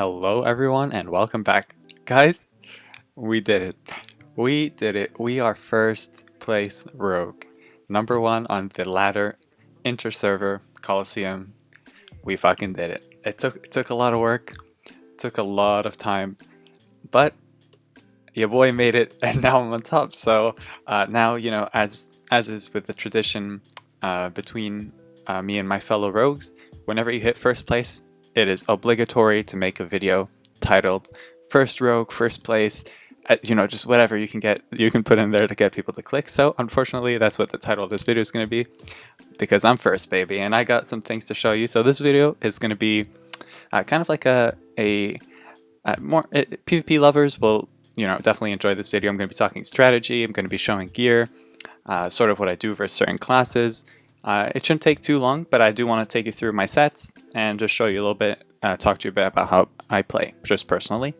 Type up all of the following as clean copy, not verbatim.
Hello everyone and welcome back. Guys, we did it. We did it. We are first place rogue. Number one on the ladder, Interserveur, Coliseum. We fucking did it. It took a lot of work, took a lot of time, but your boy made it and now I'm on top. So now, you know, as is with the tradition between me and my fellow rogues, whenever you hit first place, it is obligatory to make a video titled First Rogue, First Place, you know, just whatever you can put in there to get people to click. So unfortunately, that's what the title of this video is going to be, because I'm first, baby, and I got some things to show you. So this video is going to be kind of like a more PvP lovers will, you know, definitely enjoy this video. I'm going to be talking strategy. I'm going to be showing gear, sort of what I do versus certain classes. It shouldn't take too long, but I do want to take you through my sets and just show you a little bit, talk to you a bit about how I play, just personally.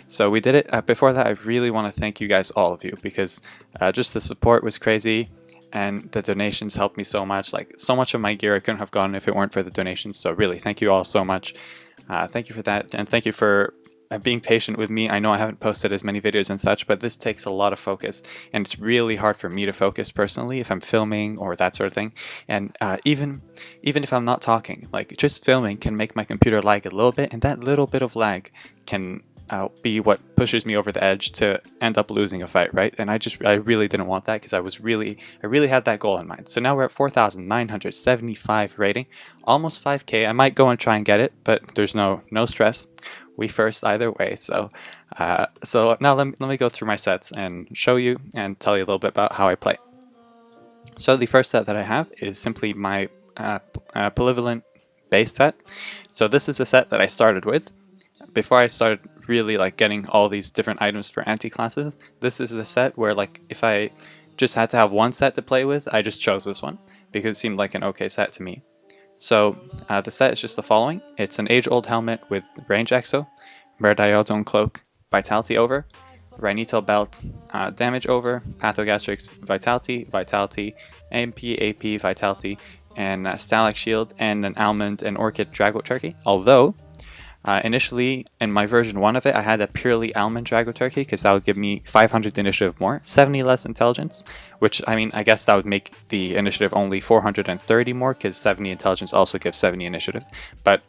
So we did it. Before that, I really want to thank you guys, all of you, because just the support was crazy and the donations helped me so much. Like, so much of my gear I couldn't have gotten if it weren't for the donations. So really, thank you all so much. Thank you for that, and thank you for being patient with me. I know I haven't posted as many videos and such, but this takes a lot of focus, and it's really hard for me to focus personally if I'm filming or that sort of thing. And even if I'm not talking, like, just filming can make my computer lag a little bit, and that little bit of lag can be what pushes me over the edge to end up losing a fight, right? And I really didn't want that, because I really had that goal in mind. So now we're at 4,975 rating, almost 5k. I might go and try and get it, but there's no stress. We first either way. So now let me go through my sets and show you and tell you a little bit about how I play. So the first set that I have is simply my Polyvalent base set. So this is a set that I started with before I started really like getting all these different items for anti-classes. This is a set where, like, if I just had to have one set to play with, I just chose this one because it seemed like an okay set to me. So the set is just the following. It's an age-old helmet with range exo, Merdiodon cloak, vitality over, Rhinito belt, damage over, Pathogastrix vitality, AP vitality, and Stalac shield, and an almond and orchid Drago turkey. Although initially in my version 1 of it, I had a purely almond Drago turkey because that would give me 500 initiative more, 70 less intelligence, which, I mean, I guess that would make the initiative only 430 more, because 70 intelligence also gives 70 initiative. But,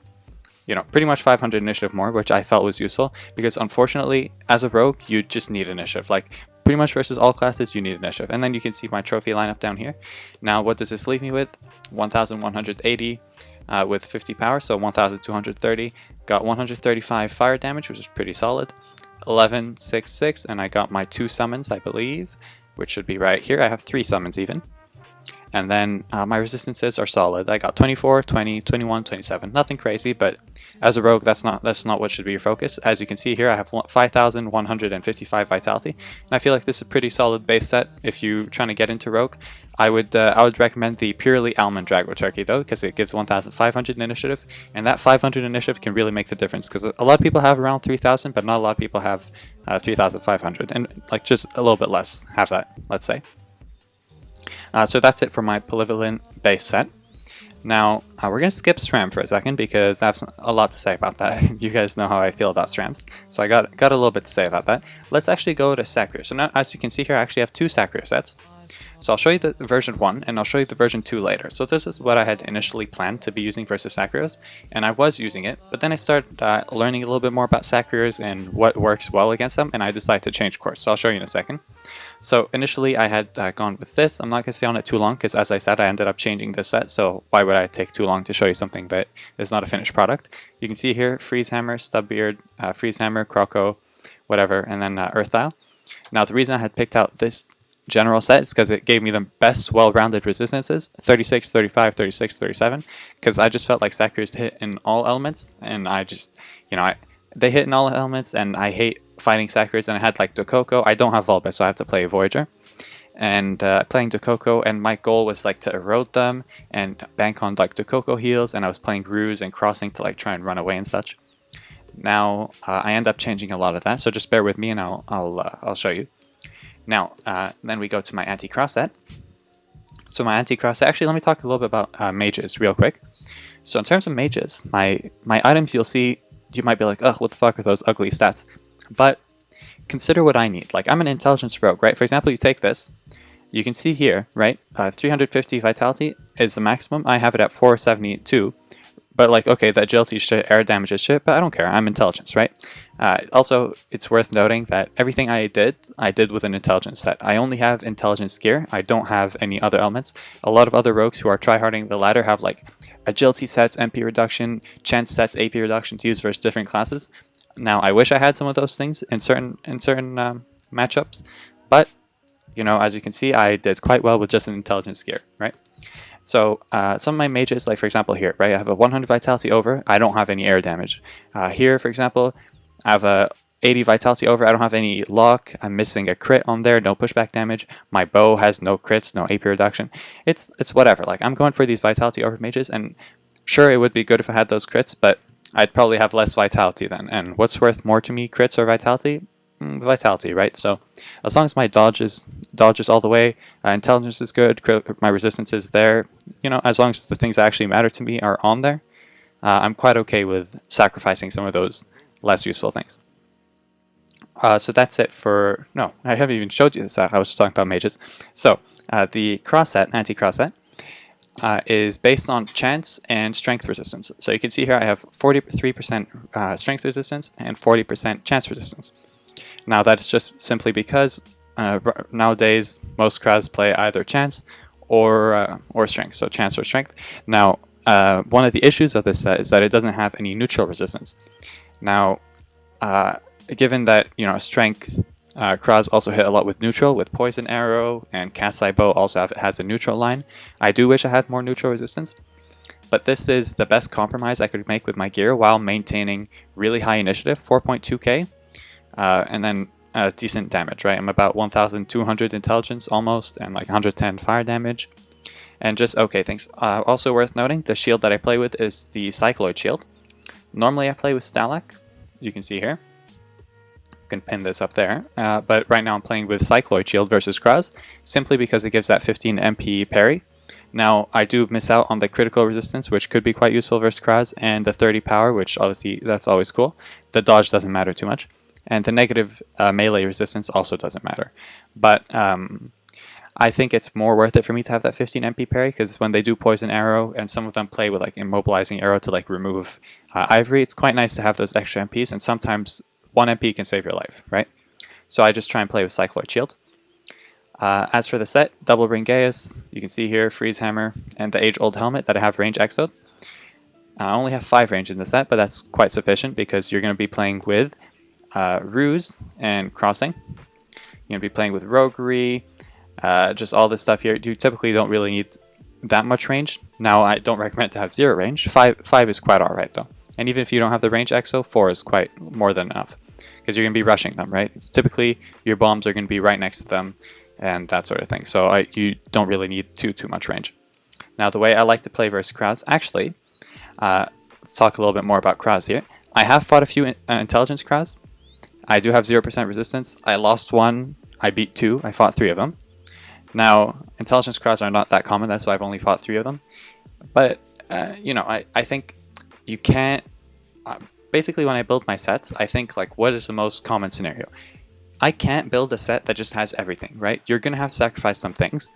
you know, pretty much 500 initiative more, which I felt was useful, because unfortunately, as a rogue, you just need initiative. Like, pretty much versus all classes, you need initiative. And then you can see my trophy lineup down here. Now, what does this leave me with? 1,180 with 50 power, so 1,230. Got 135 fire damage, which is pretty solid. 11, 6, 6, and I got my 2 summons, I believe, which should be right here. I have 3 summons even. And then my resistances are solid. I got 24, 20, 21, 27. Nothing crazy, but as a rogue, that's not what should be your focus. As you can see here, I have 5,155 vitality, and I feel like this is a pretty solid base set. If you're trying to get into rogue, I would recommend the purely almond Drago turkey though, because it gives 1,500 initiative, and that 500 initiative can really make the difference. Because a lot of people have around 3,000, but not a lot of people have 3,500, and like just a little bit less have that, let's say. So that's it for my Polyvalent base set. Now, we're going to skip Sram for a second, because I have a lot to say about that. You guys know how I feel about Srams, so I got a little bit to say about that. Let's actually go to Sakrier. So now, as you can see here, I actually have 2 Sakrier sets. So I'll show you the version 1, and I'll show you the version 2 later. So this is what I had initially planned to be using versus Sakriers, and I was using it, but then I started learning a little bit more about Sakriers and what works well against them, and I decided to change course. So I'll show you in a second. So initially I had gone with this. I'm not going to stay on it too long, because as I said, I ended up changing this set, so why would I take too long to show you something that is not a finished product? You can see here, Freeze Hammer, Stubbeard, Freeze Hammer, Croco, whatever, and then Earth Dial. Now the reason I had picked out this general set is because it gave me the best well-rounded resistances, 36, 35, 36, 37, because I just felt like Sakriers hit in all elements, and I just, you know, they hit in all elements, and I hate fighting Sakriers, and I had like Dokoko. I don't have Volbus, so I have to play a Voyager, and playing Dokoko, and my goal was like to erode them and bank on like Dokoko heals, and I was playing Ruse and crossing to like try and run away and such. Now I end up changing a lot of that, so just bear with me, and I'll show you. Now, then we go to my Anti-Cra set. So my Anti-Cra set, actually let me talk a little bit about mages real quick. So in terms of mages, my items you'll see you might be like, oh, what the fuck are those ugly stats? But consider what I need. Like, I'm an intelligence rogue, right? For example, you take this. You can see here, right? 350 vitality is the maximum. I have it at 472. But like, okay, the agility shit, air damage is shit, but I don't care. I'm intelligence, right? Also, it's worth noting that everything I did with an intelligence set. I only have intelligence gear. I don't have any other elements. A lot of other rogues who are tryharding the ladder have like agility sets, MP reduction, chance sets, AP reduction to use versus different classes. Now, I wish I had some of those things in certain matchups, but you know, as you can see, I did quite well with just an intelligence gear, right? So some of my mages, like for example here, right, I have a 100 vitality over, I don't have any air damage. Here, for example, I have a 80 vitality over, I don't have any lock, I'm missing a crit on there, no pushback damage, my bow has no crits, no AP reduction. It's whatever, like I'm going for these vitality over mages, and sure, it would be good if I had those crits, but I'd probably have less vitality then. And what's worth more to me, crits or vitality? Vitality, right? So as long as my dodges all the way, intelligence is good, my resistance is there, you know, as long as the things that actually matter to me are on there, I'm quite okay with sacrificing some of those less useful things. So that's it for, no, I haven't even showed you this set, I was just talking about mages. So the Cra set, Anti-Cra set, is based on chance and strength resistance. So you can see here I have 43% strength resistance and 40% chance resistance. Now that's just simply because nowadays most Cras play either chance or strength, so chance or strength. Now one of the issues of this set is that it doesn't have any neutral resistance. Now given that, you know, strength Cras also hit a lot with neutral, with poison arrow, and cat's eye bow also has a neutral line. I do wish I had more neutral resistance, but this is the best compromise I could make with my gear while maintaining really high initiative, 4.2k. And then decent damage, right? I'm about 1,200 intelligence almost, and like 110 fire damage. And just okay things. Also worth noting, the shield that I play with is the Cycloid shield. Normally I play with Stalak, you can see here. You can pin this up there. But right now I'm playing with Cycloid shield versus Cras, simply because it gives that 15 MP parry. Now I do miss out on the critical resistance, which could be quite useful versus Cras, and the 30 power, which obviously that's always cool. The dodge doesn't matter too much. And the negative melee resistance also doesn't matter. But I think it's more worth it for me to have that 15 MP parry, because when they do poison arrow, and some of them play with like immobilizing arrow to like remove ivory, it's quite nice to have those extra MPs, and sometimes 1 MP can save your life, right? So I just try and play with Cycloid Shield. As for the set, double ring Gaius, you can see here, freeze hammer, and the age-old helmet that I have range exode. I only have 5 range in the set, but that's quite sufficient because you're going to be playing with Ruse and Crossing. You're going to be playing with Roguery, just all this stuff here. You typically don't really need that much range. Now, I don't recommend to have 0 range. 5 is quite alright though. And even if you don't have the range exo, 4 is quite more than enough. Because you're going to be rushing them, right? Typically, your bombs are going to be right next to them and that sort of thing. So you don't really need too much range. Now, the way I like to play versus Kraz, actually, let's talk a little bit more about Kraz here. I have fought a few intelligence Kraz. I do have 0% resistance. I lost 1, I beat 2, I fought 3 of them. Now, intelligence Kraz are not that common, that's why I've only fought 3 of them. But, you know, I think you can't... basically, when I build my sets, I think, like, what is the most common scenario? I can't build a set that just has everything, right? You're going to have to sacrifice some things.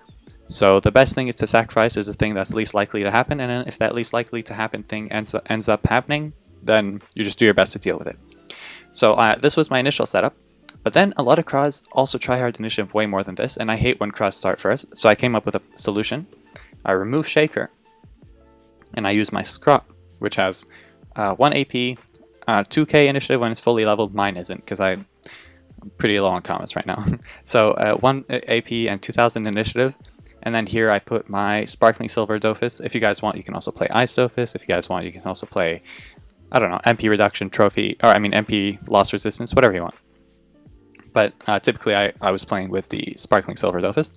So the best thing is to sacrifice is the thing that's least likely to happen, and then if that least likely to happen thing ends up happening, then you just do your best to deal with it. So this was my initial setup, but then a lot of Kraz also try hard initiative way more than this, and I hate when Kraz start first, so I came up with a solution. I remove Shaker, and I use my Scrot, which has 1 AP, 2k initiative when it's fully leveled. Mine isn't, because I'm pretty low on comments right now. So 1 AP and 2000 initiative. And then here I put my Sparkling Silver Dofus. If you guys want, you can also play Ice Dofus. If you guys want, you can also play, I don't know, MP Reduction Trophy, or I mean MP Loss Resistance, whatever you want. But typically I was playing with the Sparkling Silver Dofus.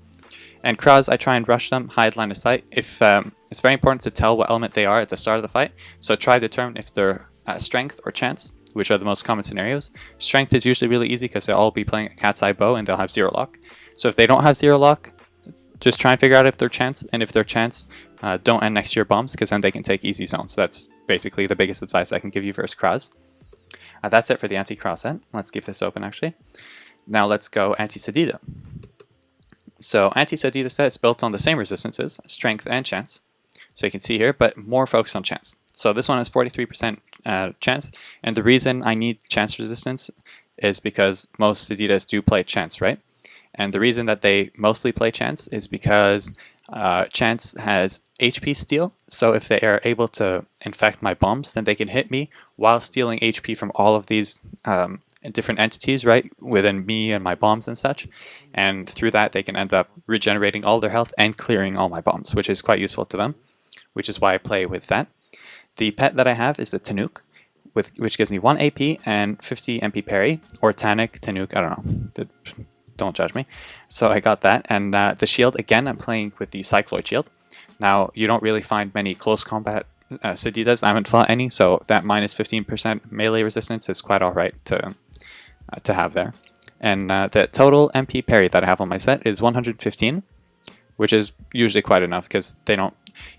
And Kraz, I try and rush them, hide line of sight. If it's very important to tell what element they are at the start of the fight, so try to determine if they're strength or chance, which are the most common scenarios. Strength is usually really easy because they'll all be playing a cat's eye bow and they'll have 0 lock. So if they don't have 0 lock, just try and figure out if they're chance, and if they're chance, don't end next to your bombs, because then they can take easy zones. That's basically the biggest advice I can give you versus Kraz. That's it for the Anti-Cra set. Let's keep this open actually. Now let's go Anti-Sadida. So Anti-Sadida set is built on the same resistances, strength and chance. So you can see here, but more focused on chance. So this one has 43% chance, and the reason I need chance resistance is because most Sadidas do play chance, right? And the reason that they mostly play chance is because chance has HP steal, so if they are able to infect my bombs, then they can hit me while stealing HP from all of these different entities, right, within me and my bombs and such. And through that, they can end up regenerating all their health and clearing all my bombs, which is quite useful to them, which is why I play with that. The pet that I have is the Tanuk, which gives me 1 AP and 50 MP parry, or Tanic, Tanuk, I don't know. Don't judge me. So I got that, and the shield, again, I'm playing with the Cycloid shield. Now, you don't really find many close combat Sadidas. I haven't fought any, so that minus 15% melee resistance is quite alright to have there. And the total MP parry that I have on my set is 115, which is usually quite enough, because they don't,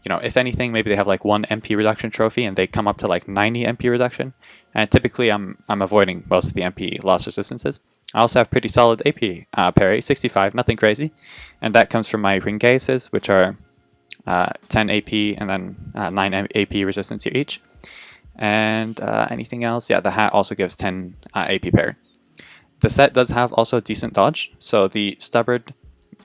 you know, if anything, maybe they have like 1 MP reduction trophy, and they come up to like 90 MP reduction. And typically, I'm avoiding most of the MP loss resistances. I also have pretty solid AP parry, 65, nothing crazy. And that comes from my Ringases, which are 10 AP and then 9 AP resistance here each. And anything else? Yeah, the hat also gives 10 AP parry. The set does have also decent dodge. So the Stubbeard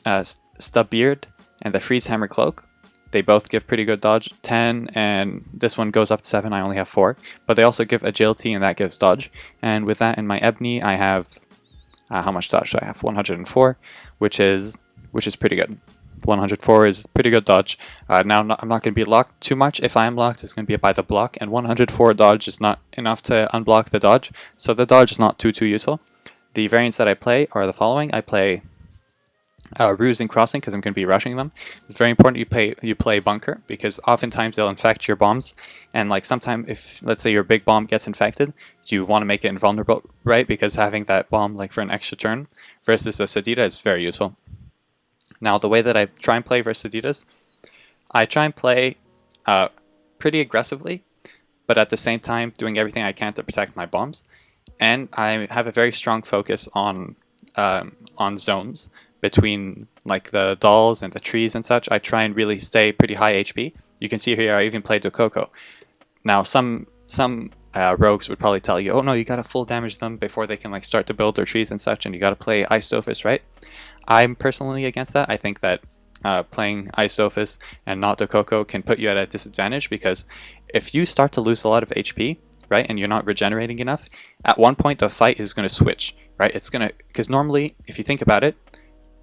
and the Freeze Hammer Cloak, they both give pretty good dodge, 10, and this one goes up to 7, I only have 4. But they also give agility, and that gives dodge. And with that in my Ebony, I have, how much dodge do I have? 104, which is pretty good. 104 is pretty good dodge. Now, I'm not going to be locked too much. If I am locked, it's going to be by the block, and 104 dodge is not enough to unblock the dodge, so the dodge is not too useful. The variants that I play are the following. I play Ruse and Crossing, because I'm going to be rushing them. It's very important you play Bunker, because oftentimes they'll infect your bombs, and like sometimes if, let's say, your big bomb gets infected, you want to make it invulnerable, right? Because having that bomb like for an extra turn versus a Sadida is very useful. Now, the way that I try and play versus Sadidas, I try and play pretty aggressively, but at the same time doing everything I can to protect my bombs. And I have a very strong focus on zones between like the dolls and the trees and such. I try and really stay pretty high HP. You can see here I even played Dokoko. Now some rogues would probably tell you, oh no, you gotta full damage them before they can like start to build their trees and such, and you gotta play Ice Dofus, right? I'm personally against that. I think that playing Ice Dofus and not Dokoko can put you at a disadvantage, because if you start to lose a lot of HP, right, and you're not regenerating enough, at one point the fight is going to switch, right? It's going to, because normally, if you think about it,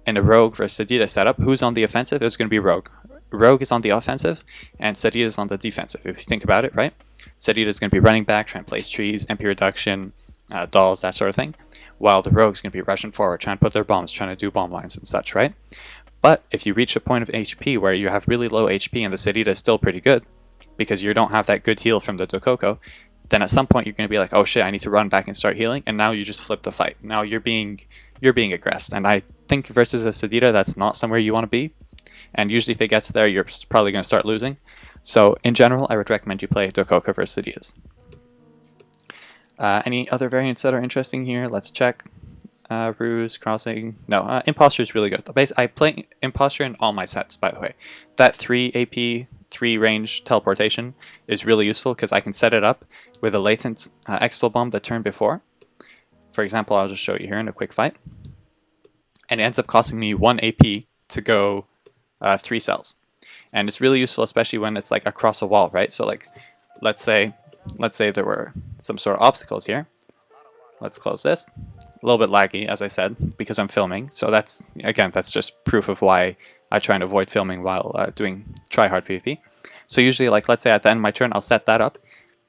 in a Rogue versus Sadida setup, who's on the offensive? It's going to be Rogue. Rogue is on the offensive, and Sadida is on the defensive, if you think about it, right? Sadida is going to be running back, trying to place trees, MP reduction, dolls, that sort of thing, while the Rogue is going to be rushing forward, trying to put their bombs, trying to do bomb lines and such, right? But if you reach a point of HP where you have really low HP and the Sadida is still pretty good, because you don't have that good heal from the Dokoko, then at some point you're going to be like, oh shit, I need to run back and start healing, and now you just flip the fight. Now you're being aggressed, and I think versus a Sadida, that's not somewhere you want to be, and usually if it gets there, you're probably going to start losing. So in general, I would recommend you play Dokoko versus Sadidas. Any other variants that are interesting here? Let's check. Ruse, Crossing. No, Imposture is really good. I play Imposture in all my sets, by the way. That 3 AP, 3 range teleportation is really useful, because I can set it up with a latent Expo Bomb the turn before. For example, I'll just show you here in a quick fight. And it ends up costing me 1 AP to go 3 cells. And it's really useful, especially when it's like across a wall, right? So like, let's say there were some sort of obstacles here. Let's close this. A little bit laggy, as I said, because I'm filming. So that's just proof of why I try and avoid filming while doing try-hard PvP. So usually, like, let's say at the end of my turn, I'll set that up.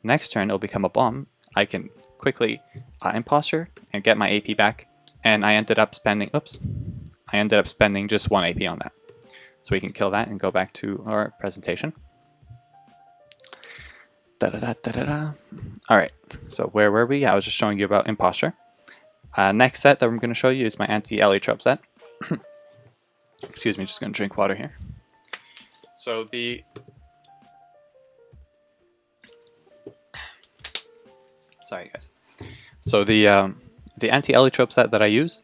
Next turn, it'll become a bomb. I can quickly Imposture and get my AP back. And I ended up spending just 1 AP on that. So we can kill that and go back to our presentation. Alright, so where were we? I was just showing you about Imposture. Next set that I'm going to show you is my Anti-Eliotrope set. Excuse me, just going to drink water here. So sorry guys. So the Anti-Eliotrope set that I use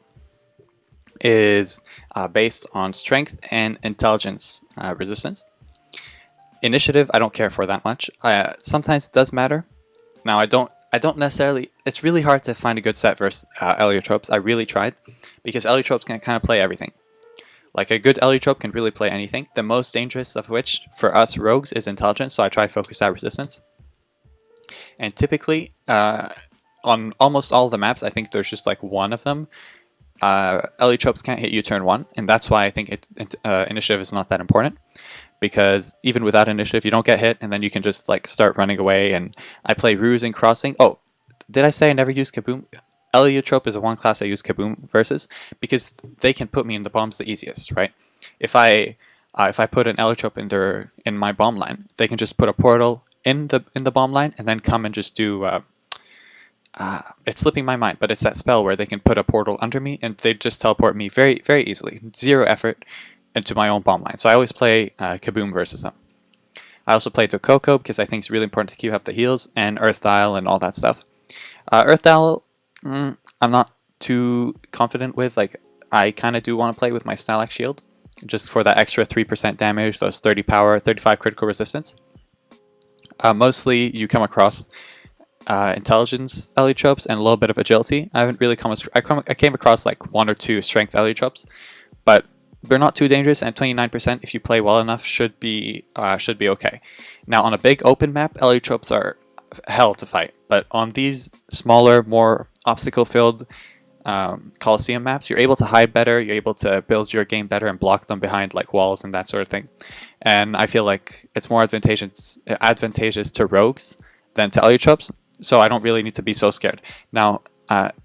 is based on strength and intelligence resistance. Initiative, I don't care for that much. Sometimes it does matter. Now I don't necessarily. It's really hard to find a good set versus Eliotropes. I really tried, because Eliotropes can kind of play everything. Like a good Eliotrope can really play anything. The most dangerous of which for us rogues is intelligence. So I try to focus that resistance. And typically, on almost all the maps, I think there's just like one of them. Eliotropes can't hit you turn 1, and that's why I think initiative is not that important. Because even without initiative, you don't get hit, and then you can just like start running away. And I play Ruse and Crossing. Oh, did I say I never use Kaboom? Eliotrope is the one class I use Kaboom versus, because they can put me in the bombs the easiest, right? If I put an Eliotrope in my bomb line, they can just put a portal in the bomb line and then come and just do. It's slipping my mind, but it's that spell where they can put a portal under me and they just teleport me very, very easily, 0 effort, into my own bomb line. So I always play Kaboom versus them. I also play Dokoko because I think it's really important to keep up the heals, and Earth Dial and all that stuff. Earth Dial, I'm not too confident with. Like, I kind of do want to play with my Stalac Shield, just for that extra 3% damage, those 30 power, 35 critical resistance. Mostly you come across intelligence Eliotropes and a little bit of agility. I haven't really I came across like 1 or 2 strength Eliotropes, but they're not too dangerous, and 29% if you play well enough should be okay. Now on a big open map, Eliotropes are hell to fight, but on these smaller, more obstacle-filled Coliseum maps, you're able to hide better, you're able to build your game better and block them behind like walls and that sort of thing. And I feel like it's more advantageous to rogues than to Eliotropes, so I don't really need to be so scared. Now,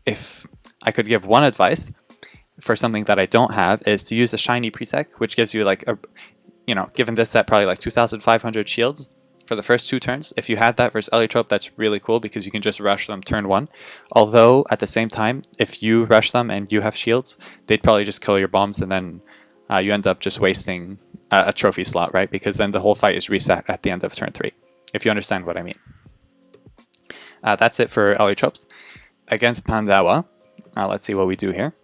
if I could give one advice for something that I don't have, is to use a shiny pre-tech, which gives you like given this set probably like 2,500 shields for the first 2 turns. If you had that versus Eliotrope, that's really cool because you can just rush them turn 1. Although at the same time, if you rush them and you have shields, they'd probably just kill your bombs, and then you end up just wasting a trophy slot, right? Because then the whole fight is reset at the end of turn 3, if you understand what I mean. That's it for Eliotropes. Against Pandawa, let's see what we do here.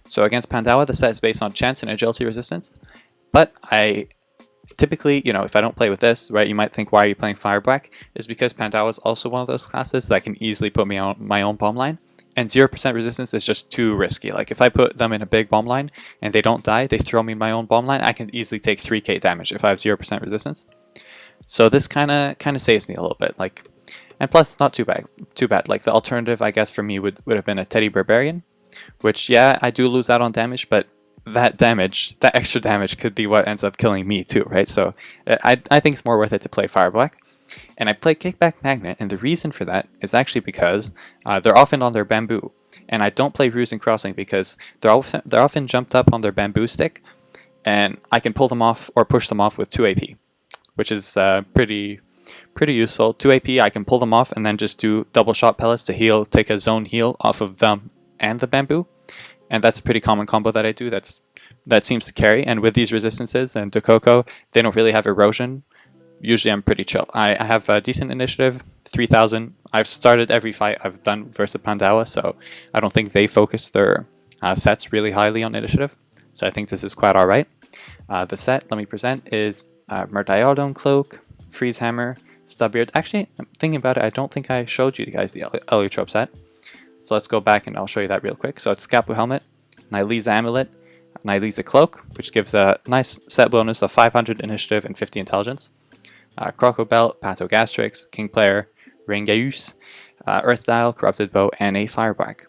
So against Pandawa, the set is based on chance and agility resistance, but I typically, if I don't play with this, right, you might think, why are you playing Fireblack? Is because Pandawa is also one of those classes that can easily put me on my own bomb line, and 0% resistance is just too risky. Like if I put them in a big bomb line and they don't die, they throw me in my own bomb line, I can easily take 3k damage if I have 0% resistance. So this kind of saves me a little bit, like, and plus not too bad. Like the alternative, I guess, for me would have been a Teddy Barbarian, which, yeah, I do lose out on damage, but that extra damage could be what ends up killing me too, right? So I think it's more worth it to play Fireblack. And I play Kickback Magnet, and the reason for that is actually because they're often on their bamboo, and I don't play Ruse and Crossing because they're often jumped up on their bamboo stick, and I can pull them off or push them off with 2 AP, which is pretty useful. 2 AP, I can pull them off and then just do double shot pellets to heal, take a zone heal off of them and the bamboo, and that's a pretty common combo that I do. That seems to carry. And with these resistances and Dokoko, they don't really have erosion. Usually I'm pretty chill. I have a decent initiative, 3,000. I've started every fight I've done versus Pandawa, so I don't think they focus their sets really highly on initiative. So I think this is quite alright. The set, let me present, is Murdiardon Cloak, Freeze Hammer, Stubbeard. Actually, I'm thinking about it, I don't think I showed you guys the Eliotrope set. So let's go back and I'll show you that real quick. So it's Scalpel Helmet, Nihilisa Amulet, Nihilisa Cloak, which gives a nice set bonus of 500 initiative and 50 intelligence. Croco Belt, Patogastrix, King Player, Rengaeus, Earth Dial, Corrupted Bow, and a Fireblack.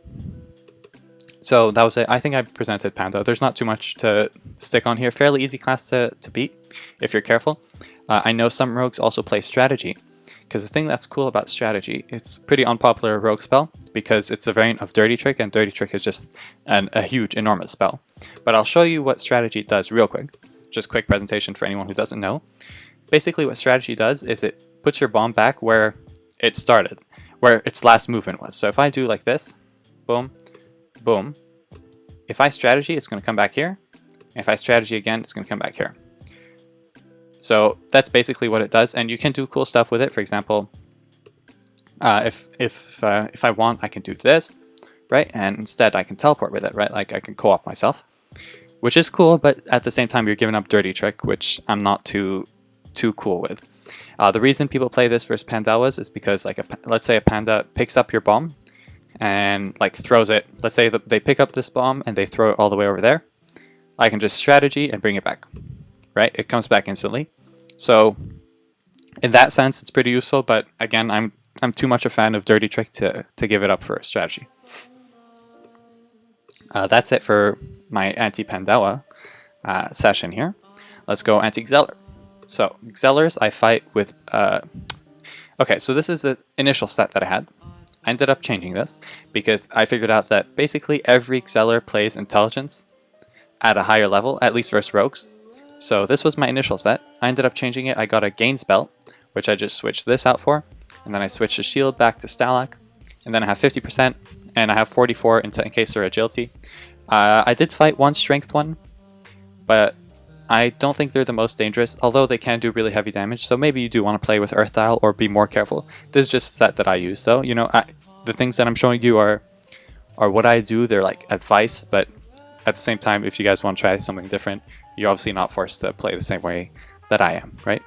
So that was it. I think I presented Panda. There's not too much to stick on here. Fairly easy class to beat if you're careful. I know some rogues also play Strategy, because the thing that's cool about Strategy, it's a pretty unpopular rogue spell because it's a variant of Dirty Trick, and Dirty Trick is just a huge, enormous spell. But I'll show you what Strategy does real quick. Just quick presentation for anyone who doesn't know. Basically what Strategy does is it puts your bomb back where it started, where its last movement was. So if I do like this, boom, boom. If I Strategy, it's going to come back here. If I Strategy again, it's going to come back here. So that's basically what it does, and you can do cool stuff with it. For example, If I want, I can do this, right? And instead I can teleport with it, right? Like I can co-op myself, which is cool, but at the same time you're giving up Dirty Trick, which I'm not too cool with. The reason people play this versus Pandawas is because, like, let's say a Panda picks up your bomb and like throws it. Let's say that they pick up this bomb and they throw it all the way over there. I can just strategy and bring it back, right? It comes back instantly. So in that sense, it's pretty useful. But again, I'm too much a fan of Dirty Trick to give it up for a strategy. That's it for my Anti-Pandawa session here. Let's go Anti-Xelor. So Xelors I fight with... okay, so this is the initial set that I had. I ended up changing this because I figured out that basically every Xelor plays intelligence at a higher level, at least versus rogues. So this was my initial set. I ended up changing it. I got a Gains Belt, which I just switched this out for, and then I switched the shield back to Stalak, and then I have 50%, and I have 44 in case or agility. I did fight one strength one, but I don't think they're the most dangerous, although they can do really heavy damage, so maybe you do want to play with Earth Dial or be more careful. This is just a set that I use, though. You know, the things that I'm showing you are what I do. They're like advice, but at the same time, if you guys want to try something different, you're obviously not forced to play the same way that I am, right?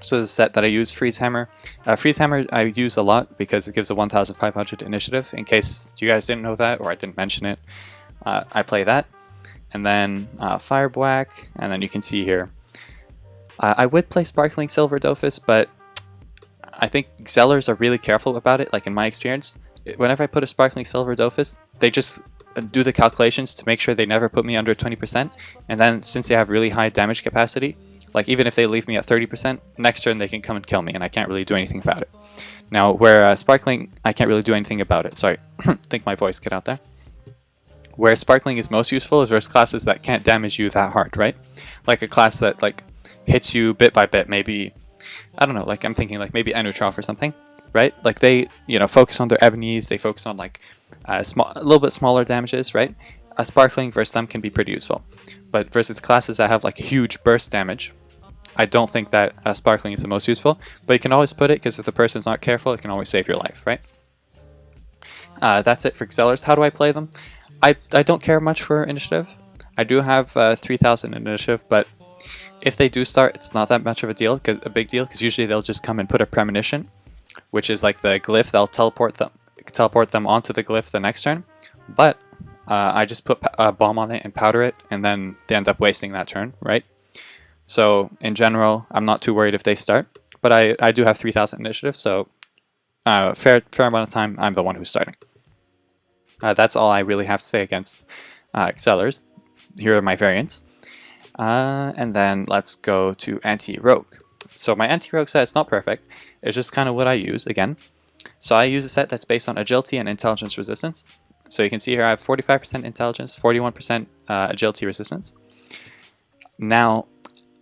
So the set that I use, Freeze Hammer. Freeze Hammer I use a lot because it gives a 1500 initiative. In case you guys didn't know that, or I didn't mention it, I play that. And then Fire Black, and then you can see here. I would play Sparkling Silver Dofus, but I think Xelors are really careful about it. Like in my experience, whenever I put a Sparkling Silver Dofus, they just do the calculations to make sure they never put me under 20%. And then since they have really high damage capacity, like even if they leave me at 30%, next turn they can come and kill me, and I can't really do anything about it. Now, where Sparkling, I can't really do anything about it. Sorry, I think my voice got out there. Where Sparkling is most useful is versus classes that can't damage you that hard, right? Like a class that like hits you bit by bit, maybe, I don't know, like I'm thinking like maybe Eliotrope or something, right? Like they, you know, focus on their ebonies, they focus on like a little bit smaller damages, right? A Sparkling versus them can be pretty useful. But versus classes that have like a huge burst damage, I don't think that Sparkling is the most useful, but you can always put it because if the person's not careful, it can always save your life, right? That's it for Xelors. How do I play them? I don't care much for initiative. I do have 3000 initiative, but if they do start, it's not that much of a big deal, because usually they'll just come and put a premonition, which is like the glyph. They'll teleport them onto the glyph the next turn. But I just put a bomb on it and powder it, and then they end up wasting that turn, right? So in general, I'm not too worried if they start, but I do have 3000 initiative, so fair amount of time I'm the one who's starting. That's all I really have to say against Xelors. Here are my variants. And then let's go to Anti-Rogue. So my Anti-Rogue set is not perfect. It's just kind of what I use, again. So I use a set that's based on agility and intelligence resistance. So you can see here I have 45% intelligence, 41% agility resistance. Now,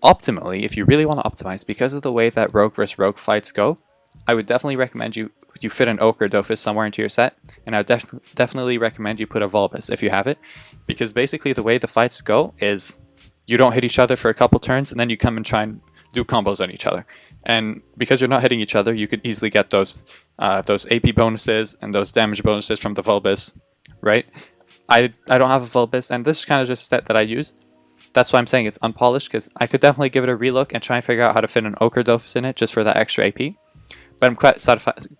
optimally, if you really want to optimize, because of the way that Rogue versus Rogue fights go, I would definitely recommend you fit an Oak or Dofus somewhere into your set, and I would definitely recommend you put a Volbus if you have it, because basically the way the fights go is you don't hit each other for a couple turns, and then you come and try and do combos on each other. And because you're not hitting each other, you could easily get those AP bonuses and those damage bonuses from the Volbus, right? I don't have a Volbus, and this is kind of just a set that I used. That's why I'm saying it's unpolished, because I could definitely give it a relook and try and figure out how to fit an Oak or Dofus in it just for that extra AP. But I'm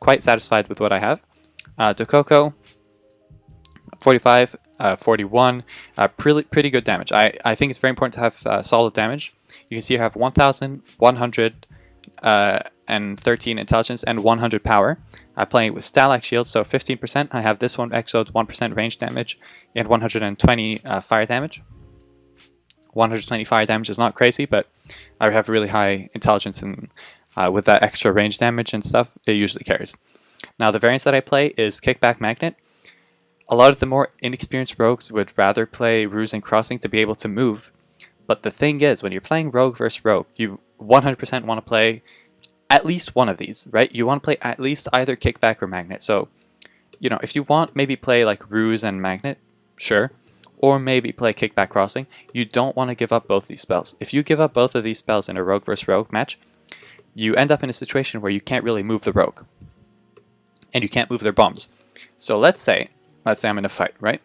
quite satisfied with what I have. Dokoko, 45, 41, pretty good damage. I think it's very important to have solid damage. You can see I have 1113 intelligence and 100 power. I'm playing with Stalak Shield, so 15%. I have this one exoed 1% range damage and 120 fire damage. 120 fire damage is not crazy, but I have really high intelligence, and with that extra range damage and stuff, it usually carries. Now the variants that I play is Kickback Magnet. A lot of the more inexperienced rogues would rather play Ruse and Crossing to be able to move. But the thing is, when you're playing Rogue versus Rogue, you 100% want to play at least one of these, right? You want to play at least either Kickback or Magnet. So, you know, if you want, maybe play like Ruse and Magnet, sure. Or maybe play Kickback Crossing. You don't want to give up both these spells. If you give up both of these spells in a Rogue versus Rogue match, you end up in a situation where you can't really move the Rogue, and you can't move their bombs. So let's say I'm in a fight, right?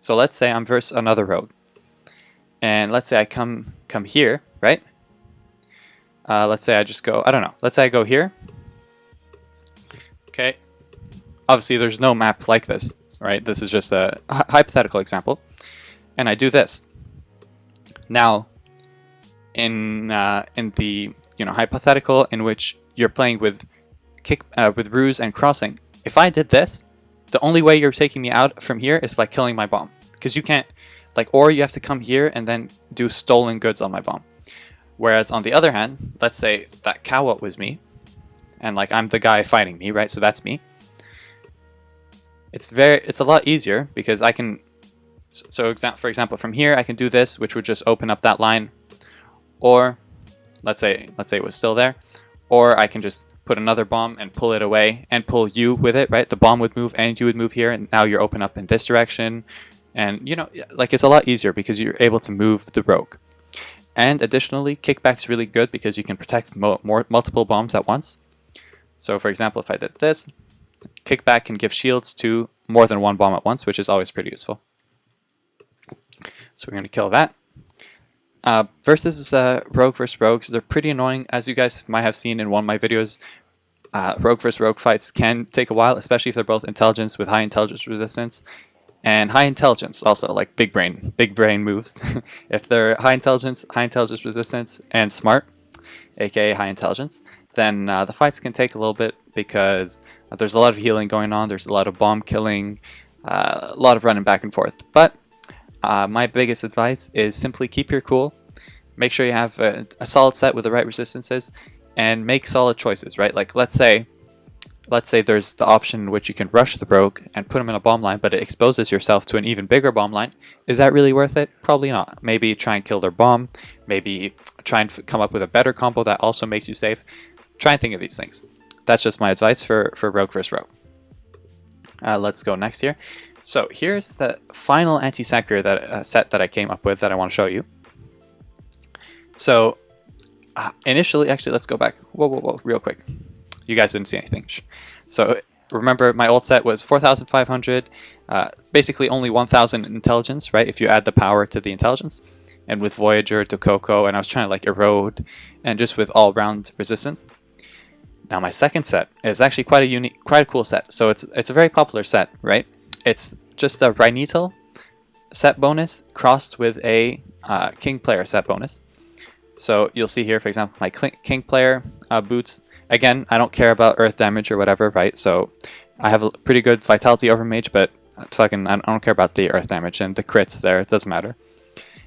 So let's say I'm versus another rogue, and let's say I come here, right? Let's say I just go, I don't know, let's say I go here. Okay, obviously there's no map like this, right? This is just a hypothetical example, and I do this. Now, in the hypothetical in which you're playing with ruse and crossing, if I did this, the only way you're taking me out from here is by killing my bomb, because you can't, or you have to come here and then do stolen goods on my bomb. Whereas on the other hand, let's say that Kawa was me, and I'm the guy fighting me, right? So that's me. It's a lot easier because I can. So for example, from here I can do this, which would just open up that line, or let's say it was still there, or I can just put another bomb and pull it away and pull you with it, right? The bomb would move and you would move here, and now you're open up in this direction, and it's a lot easier because you're able to move the rogue. And additionally, kickback's really good because you can protect multiple bombs at once. So for example, if I did this, kickback can give shields to more than one bomb at once, which is always pretty useful. So we're going to kill that. Versus rogue versus rogues, they're pretty annoying. As you guys might have seen in one of my videos, rogue versus rogue fights can take a while, especially if they're both intelligence with high intelligence resistance. And high intelligence, also like big brain moves. If they're high intelligence resistance, and smart, aka high intelligence, then the fights can take a little bit because there's a lot of healing going on, there's a lot of bomb killing, a lot of running back and forth. But my biggest advice is simply keep your cool, make sure you have a solid set with the right resistances, and make solid choices, right? Let's say there's the option in which you can rush the rogue and put him in a bomb line, but it exposes yourself to an even bigger bomb line. Is that really worth it? Probably not. Maybe try and kill their bomb. Maybe try and come up with a better combo that also makes you safe. Try and think of these things. That's just my advice for rogue versus rogue. Let's go next here. So here's the final Anti-Sakrier set that I came up with that I want to show you. So initially, actually, let's go back. Whoa, real quick. You guys didn't see anything. So remember, my old set was 4,500, basically only 1,000 intelligence, right? If you add the power to the intelligence, and with Voyager to Coco, and I was trying to erode, and just with all-round resistance. Now my second set is actually quite a cool set. So it's a very popular set, right? It's just a Rhinital set bonus crossed with a King player set bonus. So you'll see here, for example, my King player boots. Again, I don't care about earth damage or whatever, right? So I have a pretty good vitality overmage, but I don't care about the earth damage and the crits there. It doesn't matter.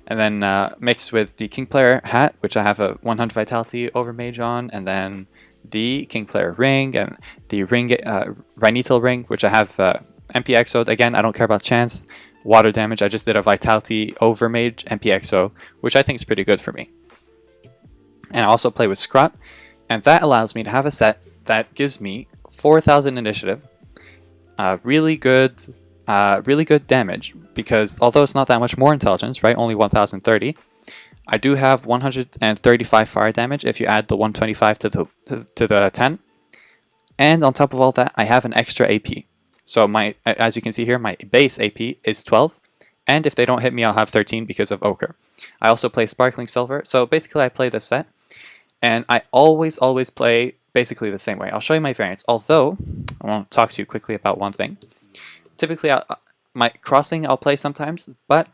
And then mixed with the King player hat, which I have a 100 vitality overmage on, and then the King player ring and the ring Rhinital ring, which I have MPXO'd. Again, I don't care about chance, water damage. I just did a vitality overmage MPXO, which I think is pretty good for me. And I also play with Scrot. And that allows me to have a set that gives me 4,000 initiative, really good damage, because although it's not that much more intelligence, right, only 1,030, I do have 135 fire damage if you add the 125 to the 10, and on top of all that, I have an extra AP. So as you can see here, my base AP is 12, and if they don't hit me, I'll have 13 because of Ochre. I also play Sparkling Silver, so basically I play this set. And I always play basically the same way. I'll show you my variants, although I want to talk to you quickly about one thing. Typically, my crossing I'll play sometimes, but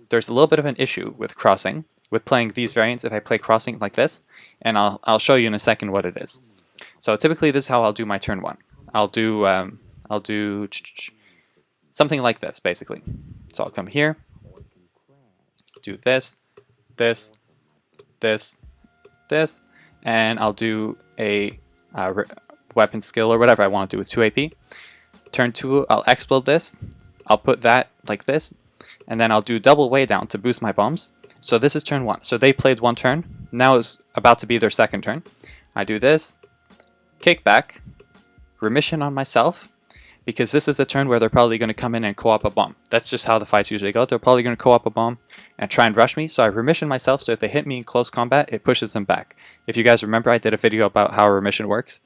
there's a little bit of an issue with crossing, with playing these variants if I play crossing like this, and I'll show you in a second what it is. So typically this is how I'll do my turn one. I'll do something like this, basically. So I'll come here, do this, and I'll do a weapon skill or whatever I want to do with 2 AP. Turn 2, I'll explode this. I'll put that like this, and then I'll do double way down to boost my bombs. So this is turn 1. So they played 1 turn. Now it's about to be their second turn. I do this, kickback, remission on myself, because this is a turn where they're probably going to come in and co-op a bomb. That's just how the fights usually go. They're probably going to co-op a bomb and try and rush me, so I remission myself, so if they hit me in close combat, it pushes them back. If you guys remember, I did a video about how remission works.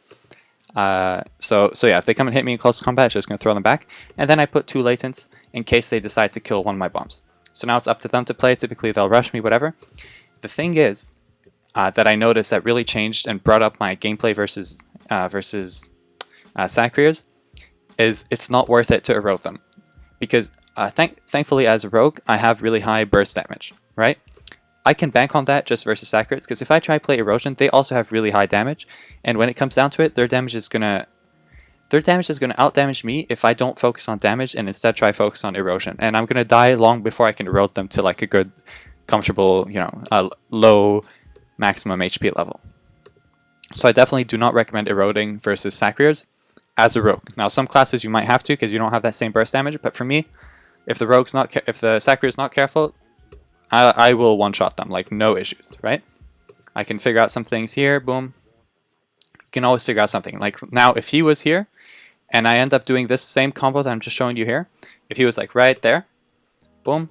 So yeah, if they come and hit me in close combat, it's just going to throw them back. And then I put 2 latents in case they decide to kill one of my bombs. So now it's up to them to play. Typically they'll rush me, whatever. The thing is that I noticed that really changed and brought up my gameplay versus Sakriers is it's not worth it to erode them. Because thankfully as a rogue, I have really high burst damage, right? I can bank on that just versus Sakriers, because if I try to play Erosion, they also have really high damage, and when it comes down to it, their damage is gonna out-damage me if I don't focus on damage and instead try to focus on Erosion, and I'm gonna die long before I can erode them to like a good, comfortable, low maximum HP level. So I definitely do not recommend eroding versus Sakriers as a rogue. Now some classes you might have to because you don't have that same burst damage, but for me, if the Sakrier is not careful, I will one-shot them, like no issues, right? I can figure out some things here, boom. You can always figure out something. Like now, if he was here, and I end up doing this same combo that I'm just showing you here, if he was like right there, boom.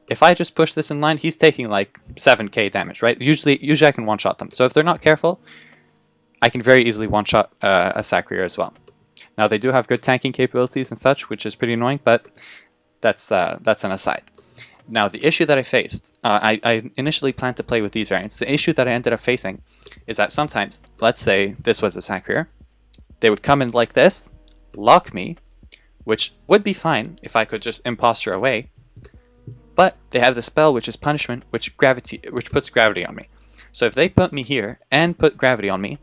If I just push this in line, he's taking like 7k damage, right? Usually I can one-shot them. So if they're not careful, I can very easily one-shot a Sakrier as well. Now they do have good tanking capabilities and such, which is pretty annoying, but that's an aside. Now, the issue that I faced, I initially planned to play with these variants. The issue that I ended up facing is that sometimes, let's say this was a Sakrier, they would come in like this, lock me, which would be fine if I could just imposture away, but they have the spell, which is punishment, which puts gravity on me. So if they put me here and put gravity on me,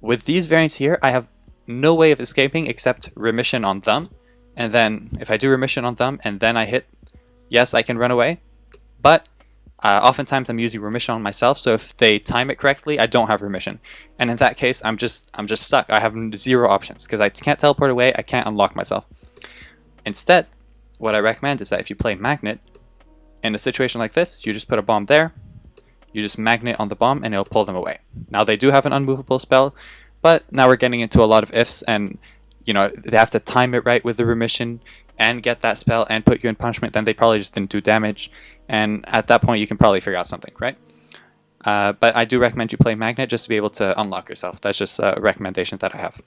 with these variants here, I have no way of escaping except remission on them, and then if I do remission on them and then I hit, yes, I can run away, but oftentimes I'm using remission on myself, so if they time it correctly, I don't have remission. And in that case, I'm just stuck. I have 0 options, because I can't teleport away, I can't unlock myself. Instead, what I recommend is that if you play Magnet, in a situation like this, you just put a bomb there, you just Magnet on the bomb, and it'll pull them away. Now, they do have an unmovable spell, but now we're getting into a lot of ifs, and they have to time it right with the remission, and get that spell and put you in punishment, then they probably just didn't do damage. And at that point, you can probably figure out something, right? But I do recommend you play Magnet just to be able to unlock yourself. That's just a recommendation that I have.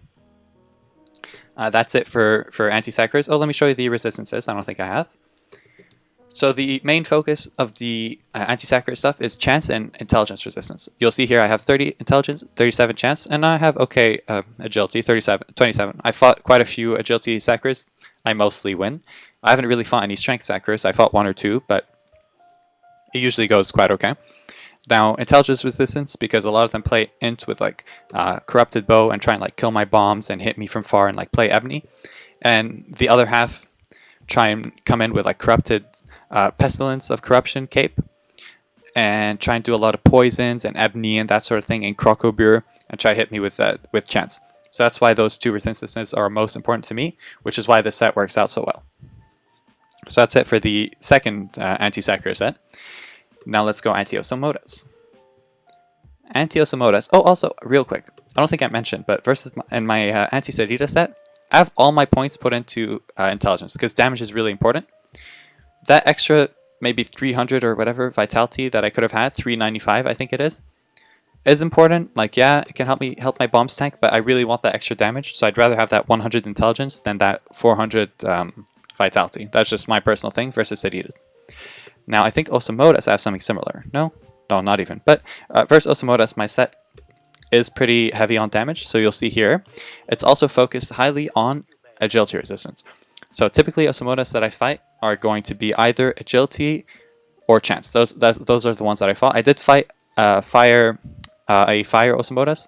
That's it for anti-Sakriers. Oh, let me show you the resistances. I don't think I have. So the main focus of the anti-Sakrier stuff is chance and intelligence resistance. You'll see here I have 30 intelligence, 37 chance, and I have okay agility, 27. I fought quite a few agility Sakriers. I mostly win. I haven't really fought any strength Sakriers. I fought 1 or 2, but it usually goes quite okay. Now, intelligence resistance, because a lot of them play int with like corrupted bow and try and like kill my bombs and hit me from far and like play ebony, and the other half try and come in with like corrupted pestilence of corruption cape and try and do a lot of poisons and ebony and that sort of thing in Crocobure and try to hit me with chance. So that's why those 2 resistances are most important to me, which is why this set works out so well. So that's it for the second anti-Sakrier set. Now let's go Anti-Osamodas. Anti-Osamodas. Oh, also, real quick, I don't think I mentioned, but in my Anti-Sadida set, I have all my points put into intelligence, because damage is really important. That extra, maybe 300 or whatever vitality that I could have had, 395 I think it is important. Like, yeah, it can help my bombs tank, but I really want that extra damage, so I'd rather have that 100 intelligence than that 400 vitality. That's just my personal thing versus Sadidas. Now, I think Osamodas have something similar. No, not even. But versus Osamodas, my set is pretty heavy on damage, so you'll see here, it's also focused highly on agility resistance. So typically Osamodas that I fight are going to be either agility or chance. Those are the ones that I fought. I did fight a fire Osamodas.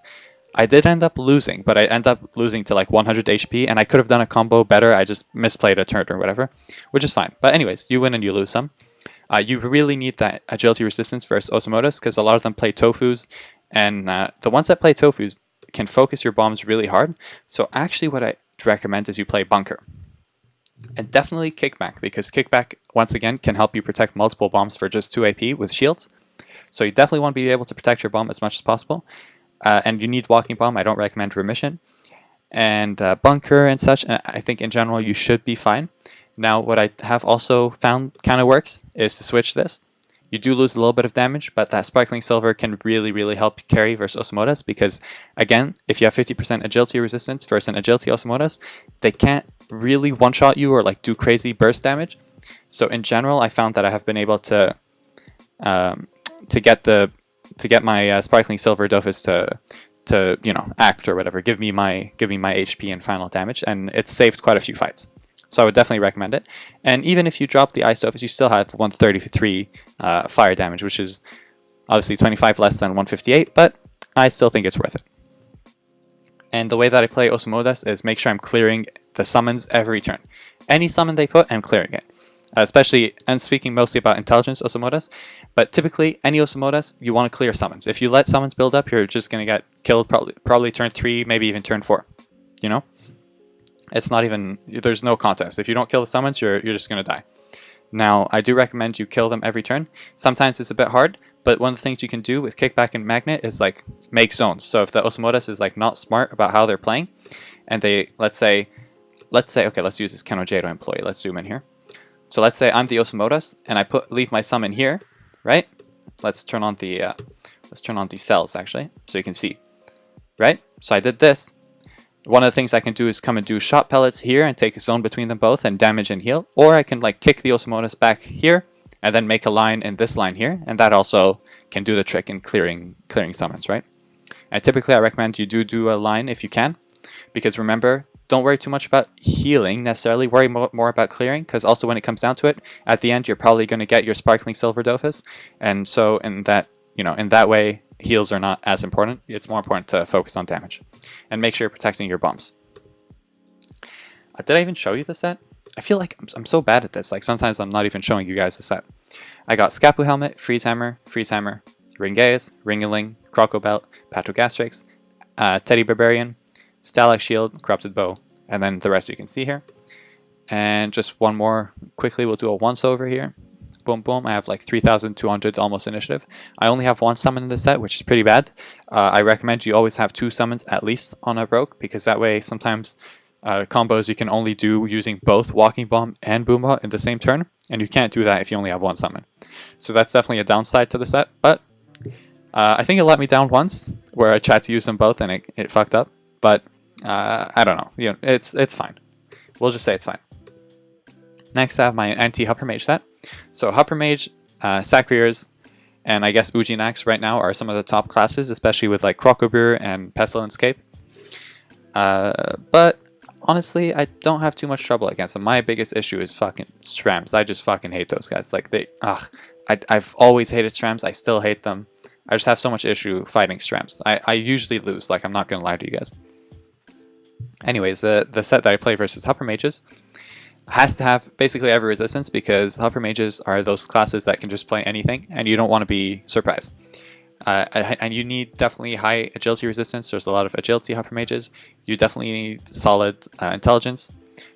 I did end up losing, but I end up losing to like 100 HP, and I could have done a combo better. I just misplayed a turn or whatever, which is fine. But anyways, you win and you lose some. You really need that agility resistance versus Osamodas, because a lot of them play Tofus, and the ones that play Tofus can focus your bombs really hard. So actually what I recommend is you play Bunker. And definitely Kickback, because Kickback, once again, can help you protect multiple bombs for just 2 AP with shields. So you definitely want to be able to protect your bomb as much as possible. And you need Walking Bomb. I don't recommend Remission. And Bunker and such, and I think in general you should be fine. Now, what I have also found kind of works is to switch this. you do lose a little bit of damage, but that Sparkling Silver can really help carry versus Osamodas, because again, if you have 50% agility resistance versus an agility Osamodas, they can't really one-shot you or like do crazy burst damage. So in general, I found that I have been able to get my Sparkling Silver Dofus to you know, act or whatever, give me my HP and final damage, and it's saved quite a few fights. So I would definitely recommend it. And even if you drop the Ice Dofus, you still have 133 fire damage, which is obviously 25 less than 158, but I still think it's worth it. And the way that I play Osamodas is make sure I'm clearing the summons every turn. Any summon they put, I'm clearing it. Especially, and speaking mostly about intelligence Osamodas, but typically any Osamodas, you want to clear summons. If you let summons build up, you're just going to get killed probably turn 3, maybe even turn 4, you know? It's not even, there's no contest. If you don't kill the summons, you're just going to die. Now, I do recommend you kill them every turn. Sometimes it's a bit hard, but one of the things you can do with Kickback and Magnet is like make zones. So if the Osamodas is like not smart about how they're playing, and they, let's say, okay, let's use this Kenojedo employee. Let's zoom in here. So let's say I'm the Osamodas, and I leave my summon here, right? Let's turn on the cells actually, so you can see, right? So I did this. One of the things I can do is come and do shot pellets here and take a zone between them both and damage and heal. Or I can like kick the Osamodas back here and then make a line in this line here, and that also can do the trick in clearing summons, right? And typically I recommend you do a line if you can, because remember, don't worry too much about healing necessarily, worry more about clearing, because also when it comes down to it, at the end you're probably going to get your Sparkling Silver Dofus, and so in that way, heals are not as important. It's more important to focus on damage. And make sure you're protecting your bombs. Did I even show you the set? I feel like I'm so bad at this. Like sometimes I'm not even showing you guys the set. I got Scapoo Helmet, Freeze Hammer, Ringeus, Ringeling, Crocobelt, Patogastrix, Teddy Barbarian, Stalag Shield, Corrupted Bow, and then the rest you can see here. And just one more quickly, we'll do a once over here. Boom, boom. I have like 3,200 almost initiative. I only have one summon in this set, which is pretty bad. I recommend you always have 2 summons at least on a rogue, because that way sometimes combos you can only do using both Walking Bomb and Boomba in the same turn, and you can't do that if you only have 1 summon. So that's definitely a downside to the set, but I think it let me down once where I tried to use them both and it fucked up, but I don't know. You know, it's fine. We'll just say it's fine. Next I have my Anti-Huppermage set. So Huppermage, Sakriers, and I guess Uginaks right now are some of the top classes, especially with like Crocobur and Pestilence Cape. But honestly, I don't have too much trouble against them. My biggest issue is fucking Srams. I just fucking hate those guys. Like I've always hated Srams. I still hate them. I just have so much issue fighting Srams. I usually lose. Like I'm not gonna lie to you guys. Anyways, the set that I play versus Huppermages has to have basically every resistance, because Huppermages are those classes that can just play anything, and you don't want to be surprised. And you need definitely high agility resistance. There's a lot of agility Huppermages. You definitely need solid intelligence.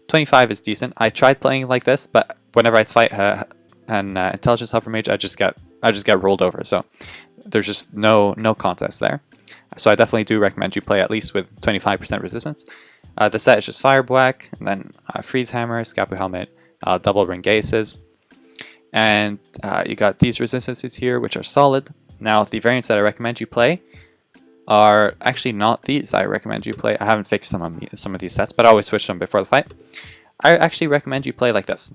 25 is decent. I tried playing like this, but whenever I'd fight an intelligence Huppermage, I just get rolled over. So there's just no contest there. So I definitely do recommend you play at least with 25% resistance. The set is just Fire Black, and then Freeze Hammer, Scapoo Helmet, double Ringeases. And you got these resistances here, which are solid. Now, the variants that I recommend you play are actually not these I recommend you play. I haven't fixed them on some of these sets, but I always switch them before the fight. I actually recommend you play like this,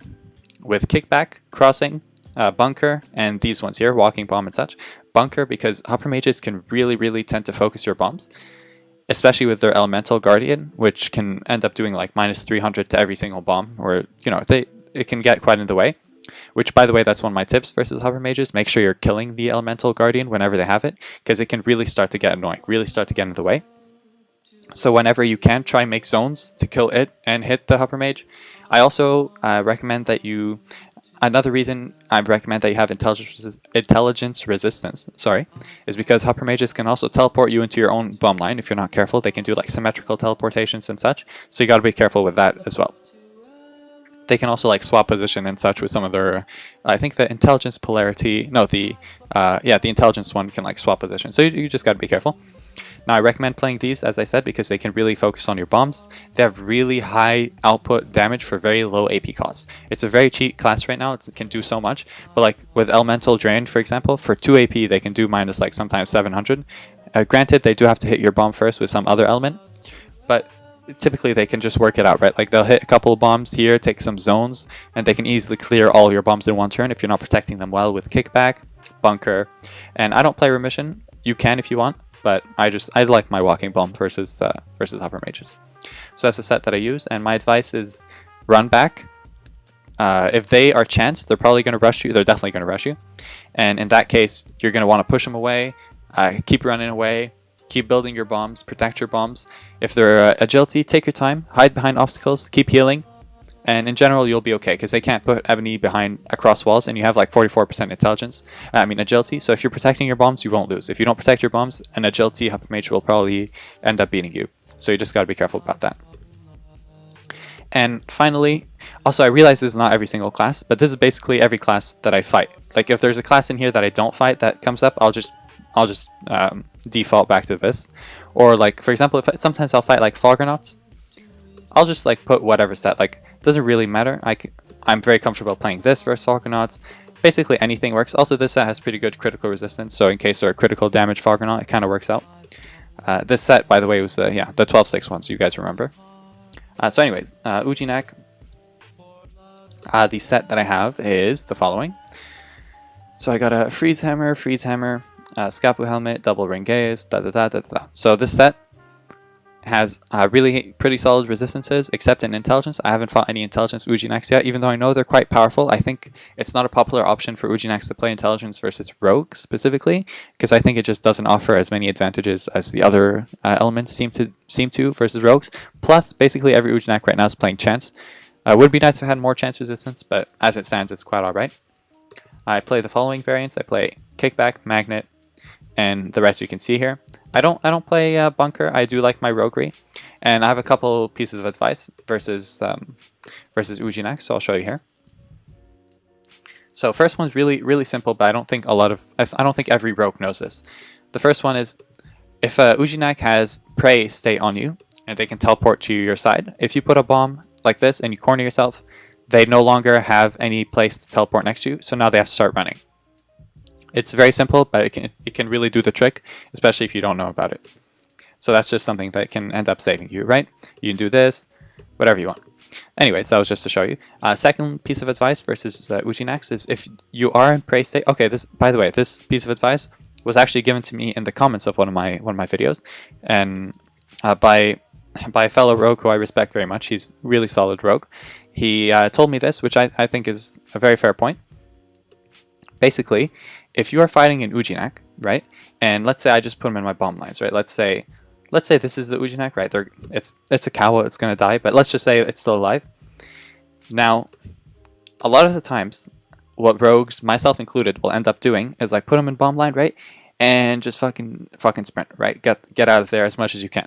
with Kickback, Crossing, Bunker, and these ones here, Walking Bomb and such. Bunker, because Huppermages can really tend to focus your bombs, especially with their Elemental Guardian, which can end up doing like minus 300 to every single bomb, or, you know, it can get quite in the way. Which, by the way, that's one of my tips versus Huppermages. Make sure you're killing the Elemental Guardian whenever they have it, because it can really start to get annoying, really start to get in the way. So whenever you can, try and make zones to kill it and hit the Huppermage. I also recommend that you... Another reason I recommend that you have intelligence resistance, is because Huppermages can also teleport you into your own bomb line if you're not careful. They can do like symmetrical teleportations and such, so you got to be careful with that as well. They can also like swap position and such with some of their, I think the intelligence polarity, no, the intelligence one can like swap position, so you just got to be careful. Now I recommend playing these, as I said, because they can really focus on your bombs. They have really high output damage for very low AP costs. It's a very cheap class right now, it can do so much, but like with Elemental Drain, for example, for 2 AP they can do minus like sometimes 700. Granted, they do have to hit your bomb first with some other element, but typically they can just work it out, right? Like they'll hit a couple of bombs here, take some zones, and they can easily clear all your bombs in one turn if you're not protecting them well with Kickback, Bunker, and I don't play Remission. You can if you want, but I like my Walking Bomb versus Huppermages. So that's the set that I use, and my advice is run back. If they are chanced, they're probably going to rush you. They're definitely going to rush you, and in that case, you're going to want to push them away, keep running away, keep building your bombs, protect your bombs. If they're agility, take your time, hide behind obstacles, keep healing, and in general you'll be okay because they can't put any behind across walls, and you have like 44% intelligence. Agility. So if you're protecting your bombs, you won't lose. If you don't protect your bombs, an agility Huppermage will probably end up beating you. So you just got to be careful about that. And finally, also I realize this is not every single class, but this is basically every class that I fight. Like if there's a class in here that I don't fight that comes up, I'll just default back to this. Or like for example, if sometimes I'll fight like Foggernauts, I'll just like put whatever stat. Like it doesn't really matter. I'm very comfortable playing this versus Foggernauts. Basically anything works. Also this set has pretty good critical resistance, so in case there are critical damage Foggernaut, it kind of works out. This set, by the way, was the 12-6 one, so you guys remember. So anyways, Uginak, the set that I have is the following. So I got a Freeze Hammer, Scapu Helmet, Double Ring Gaze, So this set has really pretty solid resistances, except in intelligence. I haven't fought any intelligence Ujinaks yet, even though I know they're quite powerful. I think it's not a popular option for Ujinaks to play intelligence versus rogue specifically, because I think it just doesn't offer as many advantages as the other elements seem to versus rogues. Plus, basically every Ujinak right now is playing chance. Would be nice if I had more chance resistance, but as it stands, it's quite alright. I play the following variants. I play Kickback, Magnet, and the rest you can see here. I don't play Bunker. I do like my Roguery, and I have a couple pieces of advice versus Ujinak, so I'll show you here. So first one's really simple, but I don't think every rogue knows this. The first one is if Ujinak has Prey stay on you and they can teleport to your side. If you put a bomb like this and you corner yourself, they no longer have any place to teleport next to you, so now they have to start running. It's very simple, but it can really do the trick, especially if you don't know about it. So that's just something that can end up saving you, right? You can do this, whatever you want. Anyways, that was just to show you. Second piece of advice versus Ujinaks is if you are in prey state. Okay, by the way, this piece of advice was actually given to me in the comments of one of my videos, and by a fellow rogue who I respect very much. He's a really solid rogue. He told me this, which I think is a very fair point. Basically, if you are fighting an Ujinak, right, and let's say I just put him in my bomb lines, right? Let's say this is the Ujinak, right? It's a cow, it's gonna die, but let's just say it's still alive. Now, a lot of the times, what rogues, myself included, will end up doing is like put him in bomb line, right, and just fucking sprint, right? Get out of there as much as you can.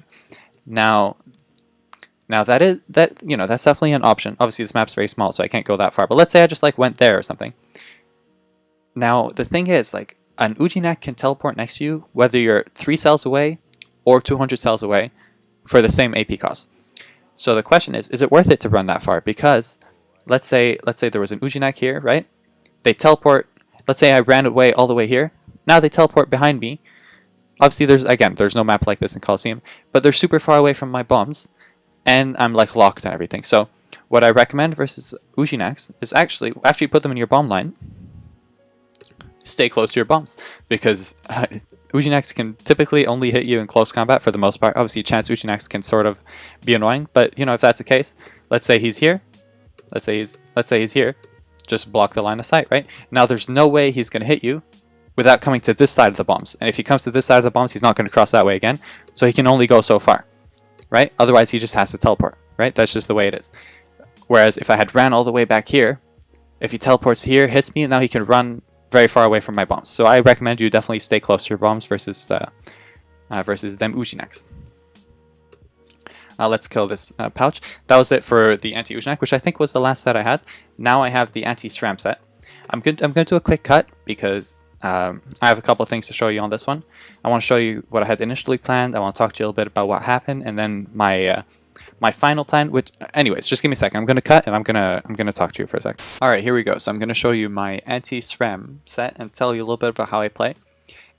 Now that's definitely an option. Obviously, this map's very small, so I can't go that far. But let's say I just like went there or something. Now, the thing is, like, an Ujinak can teleport next to you, whether you're 3 cells away or 200 cells away, for the same AP cost. So the question is it worth it to run that far? Because let's say there was an Ujinak here, right? They teleport. Let's say I ran away all the way here. Now they teleport behind me. Obviously, there's no map like this in Coliseum, but they're super far away from my bombs, and I'm like locked and everything. So what I recommend versus Ujinaks is actually, after you put them in your bomb line, stay close to your bombs, because Ujinaks can typically only hit you in close combat for the most part. Obviously, chance Ujinaks can sort of be annoying, but if that's the case, let's say he's here, let's say he's here, just block the line of sight, right? Now there's no way he's going to hit you without coming to this side of the bombs, and if he comes to this side of the bombs, he's not going to cross that way again, so he can only go so far, right? Otherwise, he just has to teleport, right? That's just the way it is. Whereas if I had ran all the way back here, if he teleports here, hits me, now he can run very far away from my bombs. So I recommend you definitely stay close to your bombs versus them Ujinaks. Let's kill this pouch. That was it for the Anti-Uginak, which I think was the last set I had. Now I have the Anti-Sram set. I'm going to do a quick cut because I have a couple of things to show you on this one. I want to show you what I had initially planned. I want to talk to you a little bit about what happened, and then my my final plan. Which, anyways, just give me a second. I'm gonna cut, and I'm gonna talk to you for a second. All right, here we go. So I'm gonna show you my Anti-Sram set and tell you a little bit about how I play.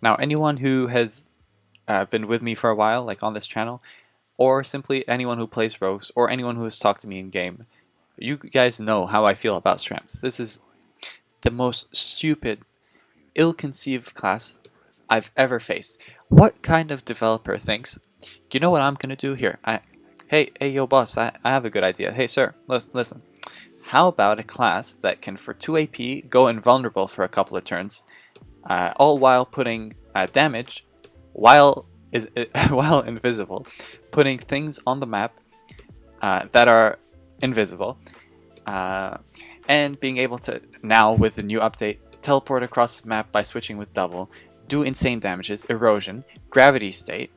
Now, anyone who has been with me for a while, like on this channel, or simply anyone who plays rogues, or anyone who has talked to me in game, you guys know how I feel about Srams. This is the most stupid, ill-conceived class I've ever faced. What kind of developer thinks, you know what I'm gonna do here? Hey, yo boss, I have a good idea. Hey sir, listen. How about a class that can for 2 AP go invulnerable for a couple of turns, all while putting damage, while invisible, putting things on the map that are invisible, and being able to now with the new update teleport across the map by switching with double, do insane damages, erosion, gravity state.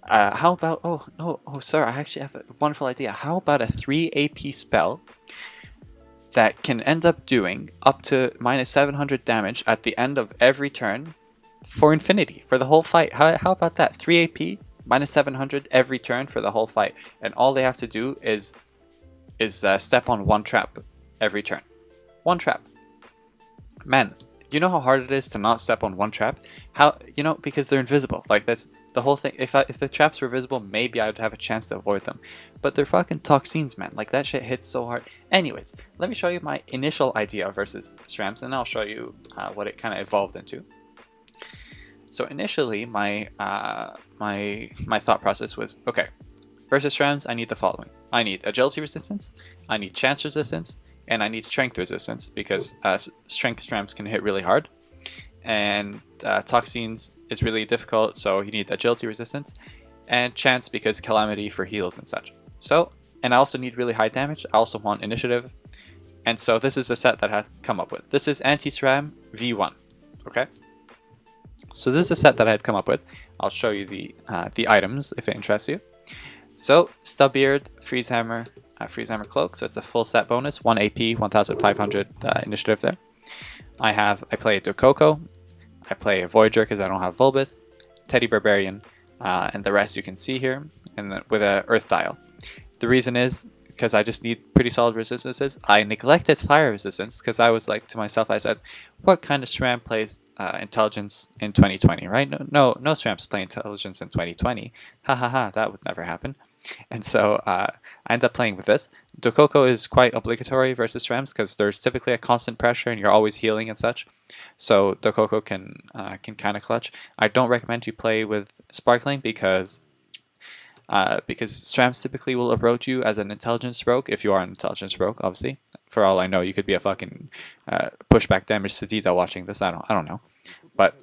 How about, oh sir, I actually have a wonderful idea. How about a 3 AP spell that can end up doing up to -700 damage at the end of every turn for infinity, for the whole fight? How about that? 3 AP, -700 every turn for the whole fight, and all they have to do is step on one trap every turn. One trap. Man, you know how hard it is to not step on one trap? How, you know, because they're invisible. Like, that's the whole thing. If the traps were visible, maybe I would have a chance to avoid them. But they're fucking toxins, man. Like, that shit hits so hard. Anyways, let me show you my initial idea versus Srams, and I'll show you what it kind of evolved into. So initially, my thought process was, okay, versus Srams, I need the following. I need agility resistance, I need chance resistance, and I need strength resistance, because strength Srams can hit really hard, and toxins is really difficult, so you need agility resistance, and chance because calamity for heals and such. So, and I also need really high damage. I also want initiative, and so this is the set that I have come up with. This is Anti-Sram V1. Okay, so this is a set that I had come up with. I'll show you the items if it interests you. So, Stubbeard, Freeze Hammer Cloak, so it's a full set bonus, 1 AP, 1500 initiative there. I play a Dokoko, I play a Voyager because I don't have Volbus, Teddy Barbarian, and the rest you can see here, and then with a Earth Dial. The reason is because I just need pretty solid resistances. I neglected fire resistance because I was like to myself, I said, what kind of Sram plays intelligence in 2020, right? No Srams play intelligence in 2020. Ha ha ha, that would never happen. And so I end up playing with this. Dokoko is quite obligatory versus Srams because there's typically a constant pressure and you're always healing and such. So Dokoko can kind of clutch. I don't recommend you play with Sparkling because Srams typically will erode you as an intelligence rogue if you are an intelligence rogue, obviously. For all I know, you could be a fucking pushback damage Sadida watching this. I don't know. But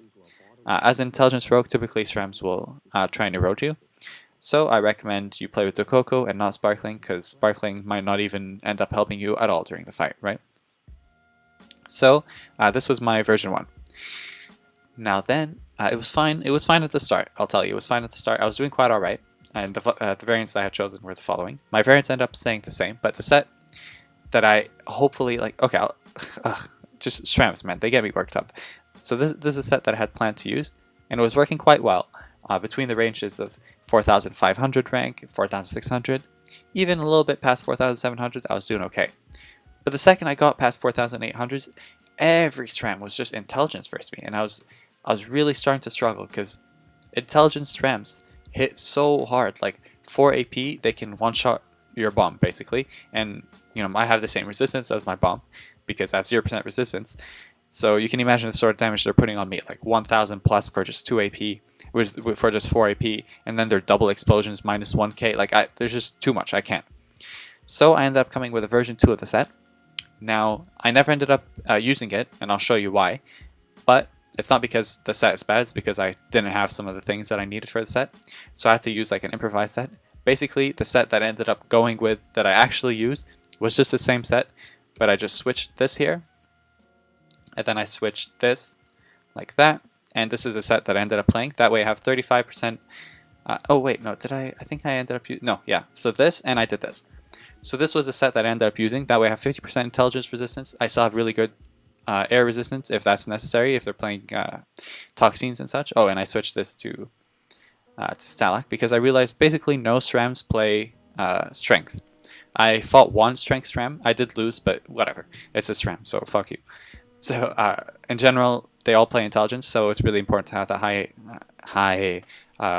as an intelligence rogue, typically Srams will try and erode you. So I recommend you play with Dokoko and not Sparkling, because Sparkling might not even end up helping you at all during the fight, right? So this was my version 1. Now then, it was fine. It was fine at the start. I'll tell you, it was fine at the start. I was doing quite all right, and the variants I had chosen were the following. My variants end up staying the same, but the set that I hopefully like. Okay, just Srams, man, they get me worked up. So this is a set that I had planned to use, and it was working quite well. Between the ranges of 4,500 rank, 4,600, even a little bit past 4,700, I was doing okay. But the second I got past 4,800, every Sram was just intelligence versus me, and I was really starting to struggle because intelligence Srams hit so hard. Like 4 AP, they can one-shot your bomb basically, and you know I have the same resistance as my bomb because I have 0% resistance. So you can imagine the sort of damage they're putting on me, like 1,000 plus for just 2 AP, for just 4 AP, and then their double explosions minus 1k. Like there's just too much. I can't. So I ended up coming with a version 2 of the set. Now I never ended up using it, and I'll show you why. But it's not because the set is bad. It's because I didn't have some of the things that I needed for the set. So I had to use like an improvised set. Basically, the set that I ended up going with that I actually used was just the same set, but I just switched this here. And then I switched this like that, and this is a set that I ended up playing. That way I have 35%. Oh wait, no, did I think I ended up using, no, yeah. So this, and I did this. So this was a set that I ended up using. That way I have 50% intelligence resistance. I still have really good air resistance if that's necessary, if they're playing toxins and such. Oh, and I switched this to Stalak because I realized basically no SRAMs play strength. I fought one strength SRAM. I did lose, but whatever. It's a SRAM, so fuck you. So in general, they all play intelligence, so it's really important to have the high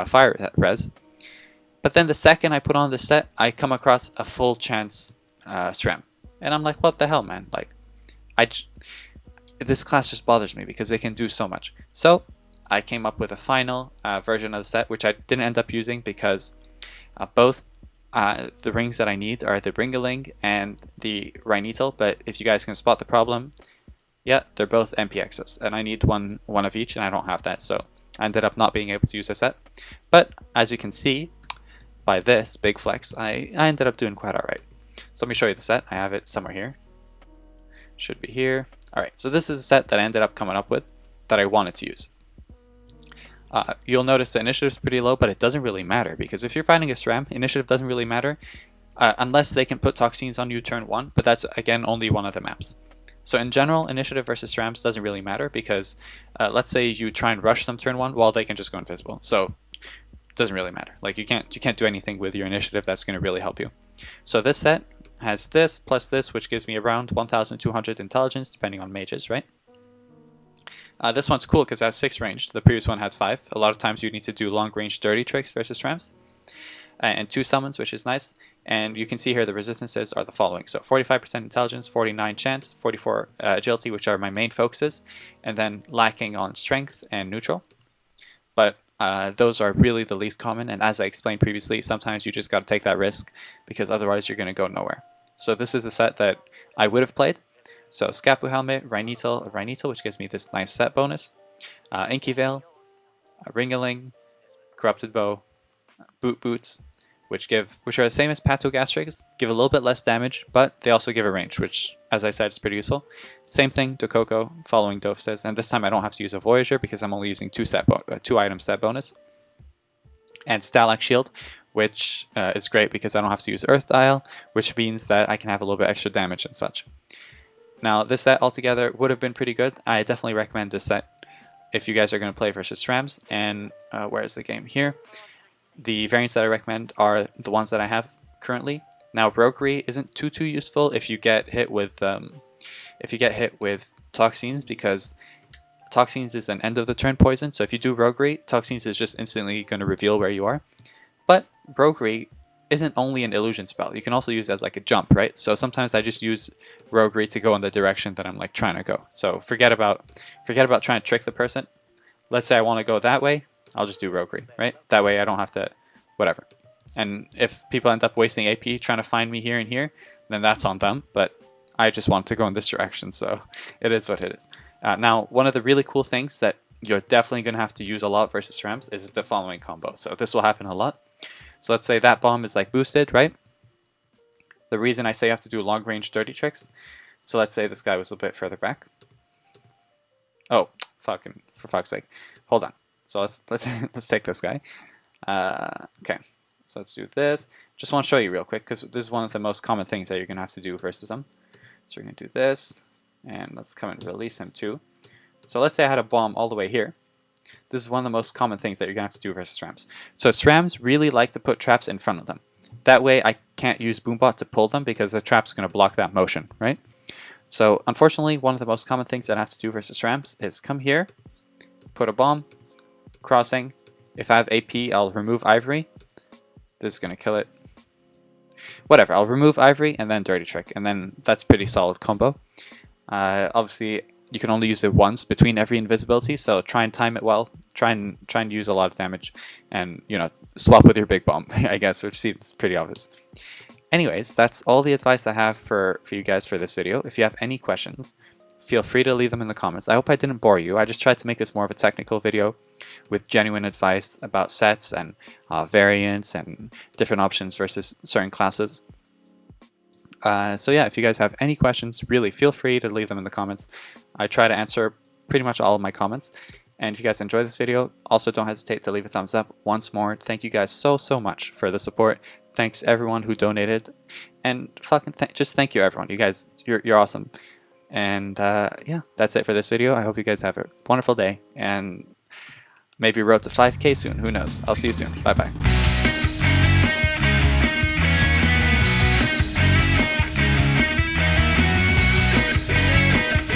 fire res. But then the second I put on this set, I come across a full chance SRAM. And I'm like, what the hell, man? Like, this class just bothers me because they can do so much. So I came up with a final version of the set, which I didn't end up using because both the rings that I need are the Ringaling and the Rhinital. But if you guys can spot the problem, yeah, they're both MPXs, and I need one of each, and I don't have that, so I ended up not being able to use the set. But as you can see by this big flex, I ended up doing quite alright. So let me show you the set. I have it somewhere here. Should be here. Alright, so this is a set that I ended up coming up with that I wanted to use. You'll notice the initiative is pretty low, but it doesn't really matter, because if you're fighting a SRAM, initiative doesn't really matter unless they can put toxins on you turn 1, but that's, again, only one of the maps. So in general, initiative versus SRAMs doesn't really matter because let's say you try and rush them turn 1, well, they can just go invisible. So it doesn't really matter. Like you can't do anything with your initiative that's going to really help you. So this set has this plus this, which gives me around 1,200 intelligence, depending on mages, right? This one's cool because it has 6 range. The previous one had 5. A lot of times you need to do long range dirty tricks versus SRAMs. And 2 summons, which is nice. And you can see here the resistances are the following. So 45% intelligence, 49 chance, 44 agility, which are my main focuses, and then lacking on strength and neutral. But those are really the least common, and as I explained previously, sometimes you just got to take that risk because otherwise you're going to go nowhere. So this is a set that I would have played. So Scapu Helmet, Rhinital, which gives me this nice set bonus, Inky Veil, Ringaling, Corrupted Bow, Boots, which are the same as Patogastrix, give a little bit less damage, but they also give a range, which, as I said, is pretty useful. Same thing, Dokoko, following Dofus, and this time I don't have to use a Voyager because I'm only using 2 item set bonus. And Stalak Shield, which is great because I don't have to use Earth Dial, which means that I can have a little bit extra damage and such. Now, this set altogether would have been pretty good. I definitely recommend this set if you guys are going to play versus SRAMs. And where is the game? Here. The variants that I recommend are the ones that I have currently. Now, Roguery isn't too useful if you get hit with Toxins, because Toxins is an end of the turn poison. So if you do Roguery, Toxins is just instantly going to reveal where you are. But Roguery isn't only an illusion spell. You can also use it as like a jump, right? So sometimes I just use Roguery to go in the direction that I'm like trying to go. So forget about trying to trick the person. Let's say I want to go that way. I'll just do Roguery, right? That way I don't have to, whatever. And if people end up wasting AP trying to find me here and here, then that's on them. But I just want to go in this direction, so it is what it is. Now, one of the really cool things that you're definitely going to have to use a lot versus SRAMs is the following combo. So this will happen a lot. So let's say that bomb is like boosted, right? The reason I say you have to do long range dirty tricks. So let's say this guy was a bit further back. Oh, for fuck's sake. Hold on. So let's take this guy. Okay, so let's do this. Just want to show you real quick because this is one of the most common things that you're gonna have to do versus them. So we're gonna do this, and let's come and release him too. So let's say I had a bomb all the way here. This is one of the most common things that you're gonna have to do versus SRAMs. So SRAMs really like to put traps in front of them. That way I can't use Boombot to pull them because the trap's gonna block that motion, right? So unfortunately, one of the most common things that I have to do versus SRAMs is come here, put a bomb, crossing. If I have AP, I'll remove Ivory. This is going to kill it. Whatever, I'll remove Ivory and then Dirty Trick, and then that's pretty solid combo. Obviously, you can only use it once between every invisibility, so try and time it well. Try and use a lot of damage, and swap with your big bomb, I guess, which seems pretty obvious. Anyways, that's all the advice I have for you guys for this video. If you have any questions, feel free to leave them in the comments. I hope I didn't bore you. I just tried to make this more of a technical video with genuine advice about sets and variants and different options versus certain classes. So yeah, if you guys have any questions, really feel free to leave them in the comments. I try to answer pretty much all of my comments. And if you guys enjoyed this video, also don't hesitate to leave a thumbs up. Once more, thank you guys so much for the support. Thanks everyone who donated. And fucking just thank you everyone. You guys, you're awesome. And yeah, that's it for this video. I hope you guys have a wonderful day, and maybe road to 5K soon. Who knows? I'll see you soon. Bye bye.